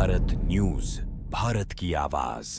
Bharat news, Bharat की आवाज।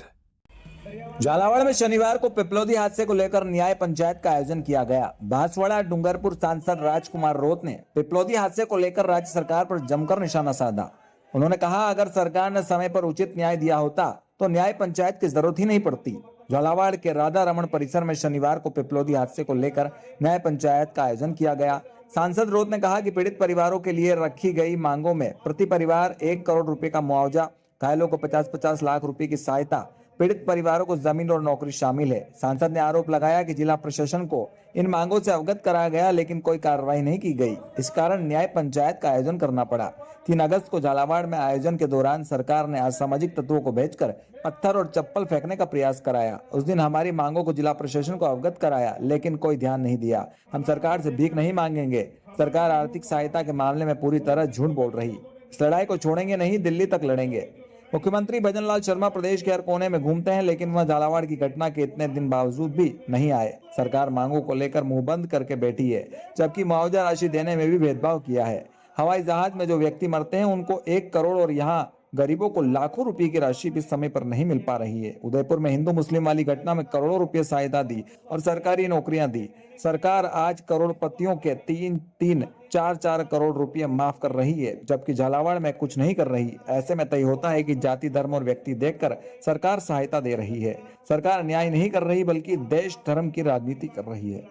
झालावाड़ में शनिवार को पिपलौदी हादसे को लेकर न्याय पंचायत का आयोजन किया गया। बांसवाड़ा डूंगरपुर सांसद राजकुमार रोत ने पिपलौदी हादसे को लेकर राज्य सरकार पर जमकर निशाना साधा। उन्होंने कहा, अगर सरकार ने समय पर उचित न्याय दिया होता तो न्याय पंचायत की जरूरत ही नहीं पड़ती। झालावाड़ के राधा रमन परिसर में शनिवार को पिपलौदी हादसे को लेकर न्याय पंचायत का आयोजन किया गया। सांसद रोत ने कहा कि पीड़ित परिवारों के लिए रखी गई मांगों में प्रति परिवार 1 करोड़ रुपए का मुआवजा, घायलों को 50-50 लाख रुपए की सहायता, पीड़ित परिवारों को जमीन और नौकरी शामिल है। सांसद ने आरोप लगाया कि जिला प्रशासन को इन मांगों से अवगत कराया गया, लेकिन कोई कार्रवाई नहीं की गई। इस कारण न्याय पंचायत का आयोजन करना पड़ा। 3 अगस्त को झालावाड़ में आयोजन के दौरान सरकार ने असामाजिक तत्वों को भेजकर पत्थर और चप्पल फेंकने का प्रयास कराया। उस दिन हमारी मांगों को जिला प्रशासन को अवगत कराया, लेकिन कोई ध्यान नहीं दिया। हम सरकार से भीख नहीं मांगेंगे। सरकार आर्थिक सहायता के मामले में पूरी तरह झूठ बोल रही। इस लड़ाई को छोड़ेंगे नहीं, दिल्ली तक लड़ेंगे। मुख्यमंत्री भजनलाल शर्मा प्रदेश के हर कोने में घूमते हैं, लेकिन वह झालावाड़ की घटना के इतने दिन बावजूद भी नहीं आए। सरकार मांगों को लेकर मुंह बंद करके बैठी है, जबकि मुआवजा राशि देने में भी भेदभाव किया है। हवाई जहाज में जो व्यक्ति मरते हैं उनको 1 करोड़ और यहाँ गरीबों को लाखों रुपए की राशि भी समय पर नहीं मिल पा रही है। उदयपुर में हिंदू मुस्लिम वाली घटना में करोड़ों रुपए सहायता दी और सरकारी नौकरियां दी। सरकार आज करोड़पतियों के 3-4 करोड़ रुपए माफ कर रही है, जबकि झालावाड़ में कुछ नहीं कर रही। ऐसे में तय होता है कि जाति, धर्म और व्यक्ति देखकर सरकार सहायता दे रही है। सरकार न्याय नहीं कर रही, बल्कि देश धर्म की राजनीति कर रही है।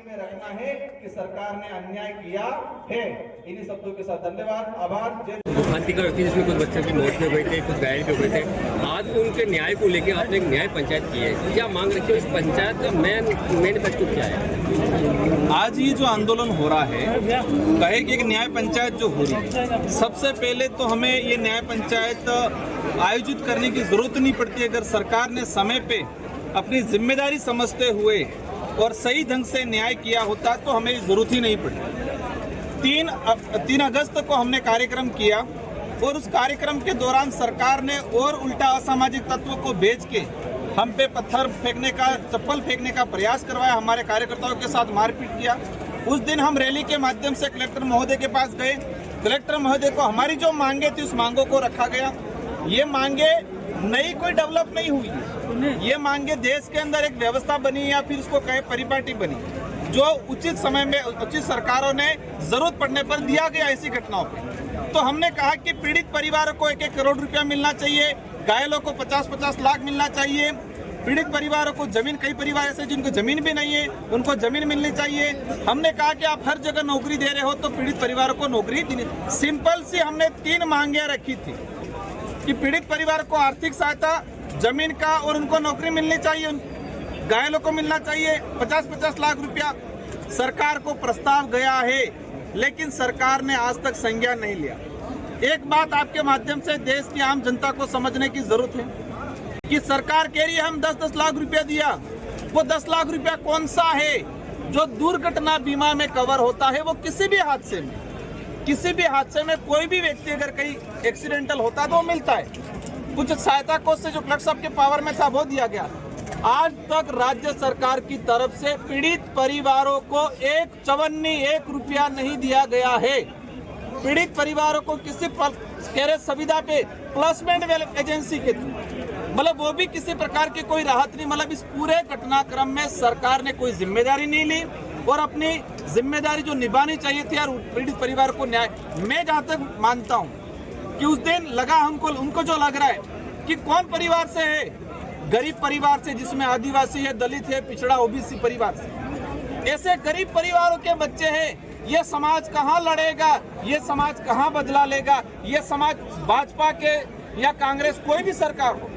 में रखना है कि सरकार ने अन्याय किया है। इन्हीं शब्दों के साथ धन्यवाद, आभार। शांति का व्यक्ति जिसमें कुछ बच्चों की मौत में हुए थे, कुछ घायल भी हुए थे। आज उनके न्याय को लेकर आपने एक न्याय पंचायत की है, क्या मांग रखी है? इस पंचायत का मैनिफेस्टो क्या है? आज ये जो आंदोलन हो रहा है, कहे कि एक न्याय पंचायत जो हो रही है, सबसे पहले तो हमें ये न्याय पंचायत आयोजित करने की जरूरत नहीं पड़ती। अगर सरकार ने समय पे अपनी जिम्मेदारी समझते हुए और सही ढंग से न्याय किया होता तो हमें जरूरत ही नहीं पड़ी। 3 अगस्त को हमने कार्यक्रम किया और उस कार्यक्रम के दौरान सरकार ने और उल्टा असामाजिक तत्वों को भेज के हम पे पत्थर फेंकने का, चप्पल फेंकने का प्रयास करवाया, हमारे कार्यकर्ताओं के साथ मारपीट किया। उस दिन हम रैली के माध्यम से कलेक्टर महोदय के पास गए। कलेक्टर महोदय को हमारी जो मांगे थी उस मांगों को रखा गया। ये मांगे नई कोई डेवलप नहीं हुई, ये मांगे देश के अंदर एक व्यवस्था बनी या फिर उसको कहे परिपाटी बनी, जो उचित समय में उचित सरकारों ने जरूरत पड़ने पर दिया गया ऐसी घटनाओं पे। तो हमने कहा कि पीड़ित परिवारों को 1-1 करोड़ रुपया मिलना चाहिए, घायलों को 50-50 लाख मिलना चाहिए, पीड़ित परिवारों को जमीन, कई परिवार ऐसे जिनको जमीन भी नहीं है उनको जमीन मिलनी चाहिए। हमने कहा कि आप हर जगह नौकरी दे रहे हो तो पीड़ित परिवारों को नौकरी देनी। सिंपल सी हमने 3 मांगे रखी थी कि पीड़ित परिवार को आर्थिक सहायता, जमीन का और उनको नौकरी मिलनी चाहिए, घायलों को मिलना चाहिए 50-50 लाख रुपया। सरकार को प्रस्ताव गया है, लेकिन सरकार ने आज तक संज्ञान नहीं लिया। एक बात आपके माध्यम से देश की आम जनता को समझने की जरूरत है कि सरकार कह रही है हम 10-10 लाख रुपया दिया। वो 10 लाख रुपया कौन सा है जो दुर्घटना बीमा में कवर होता है? वो किसी भी हादसे में कोई भी व्यक्ति अगर कहीं एक्सीडेंटल होता है तो मिलता है। कुछ सहायता कोष से जो कलेक्टर साहब के पावर में था वो दिया गया। आज तक राज्य सरकार की तरफ से पीड़ित परिवारों को 1 रुपया नहीं दिया गया है। पीड़ित परिवारों को किसी सुविधा पे प्लेसमेंट एजेंसी के थ्रू, मतलब वो भी किसी प्रकार की कोई राहत नहीं। मतलब इस पूरे घटनाक्रम में सरकार ने कोई जिम्मेदारी नहीं ली और अपनी जिम्मेदारी जो निभानी चाहिए थी यार पीड़ित परिवार को न्याय। मैं जहाँ तक मानता हूँ कि उस दिन लगा उनको जो लग रहा है कि कौन परिवार से है, गरीब परिवार से जिसमें आदिवासी है, दलित है, पिछड़ा ओबीसी परिवार से। ऐसे गरीब परिवारों के बच्चे हैं। ये समाज कहाँ लड़ेगा? ये समाज कहाँ बदला लेगा? ये समाज भाजपा के या कांग्रेस कोई भी सरकार हो,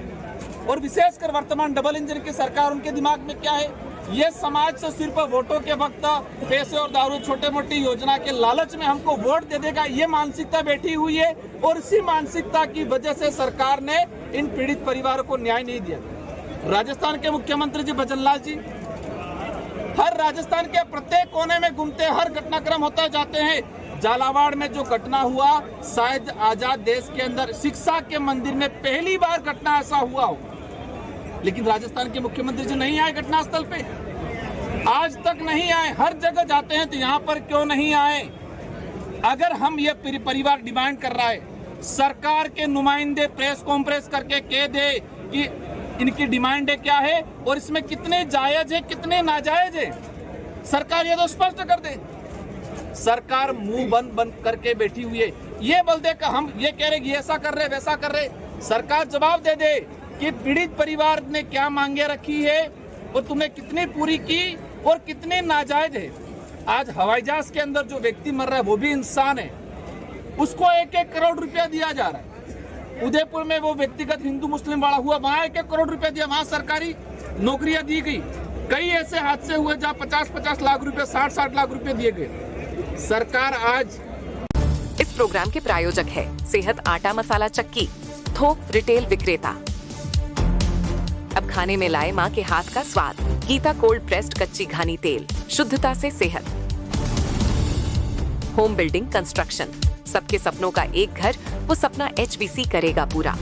और विशेषकर वर्तमान डबल इंजन की सरकार, उनके दिमाग में क्या है? ये समाज से सिर्फ वोटों के वक्त पैसे और दारू, छोटे मोटी योजना के लालच में हमको वोट दे देगा, ये मानसिकता बैठी हुई है। और इसी मानसिकता की वजह से सरकार ने इन पीड़ित परिवारों को न्याय नहीं दिया। राजस्थान के मुख्यमंत्री जी भजनलाल जी हर राजस्थान के प्रत्येक कोने में घूमते, हर घटनाक्रम होता जाते हैं। झालावाड़ में जो घटना हुआ, शायद आजाद देश के अंदर शिक्षा के मंदिर में पहली बार घटना ऐसा हुआ हो, लेकिन राजस्थान के मुख्यमंत्री जी नहीं आए घटनास्थल पे, आज तक नहीं आए। हर जगह जाते हैं तो यहाँ पर क्यों नहीं आए? अगर हम ये परिवार डिमांड कर रहा है, सरकार के नुमाइंदे प्रेस कॉन्फ्रेंस करके कह दे कि इनकी डिमांड क्या है और इसमें कितने जायज है कितने नाजायज है, सरकार ये तो स्पष्ट कर दे। सरकार मुंह बंद करके बैठी हुई है। ये बोल दे कि हम ये कह रहे कि ऐसा कर रहे वैसा कर रहे, सरकार जवाब दे दे कि पीड़ित परिवार ने क्या मांगे रखी है और तुमने कितनी पूरी की और कितने नाजायज है। आज हवाई जहाज के अंदर जो व्यक्ति मर रहा है वो भी इंसान है, उसको 1-1 करोड़ रुपया दिया जा रहा है। उदयपुर में वो व्यक्तिगत हिंदू मुस्लिम वाला हुआ, वहां 1-1 करोड़ रुपया दिया, वहां सरकारी नौकरियां दी गई। कई ऐसे हादसे हुए जहां 50-50 लाख रुपए 60-60 लाख रुपए दिए गए। सरकार आज इस प्रोग्राम के प्रायोजक है सेहत आटा मसाला चक्की, थोक रिटेल विक्रेता। अब खाने में लाए माँ के हाथ का स्वाद। गीता कोल्ड प्रेस्ड कच्ची घानी तेल, शुद्धता से सेहत। होम बिल्डिंग कंस्ट्रक्शन, सबके सपनों का एक घर, वो सपना HBC करेगा पूरा।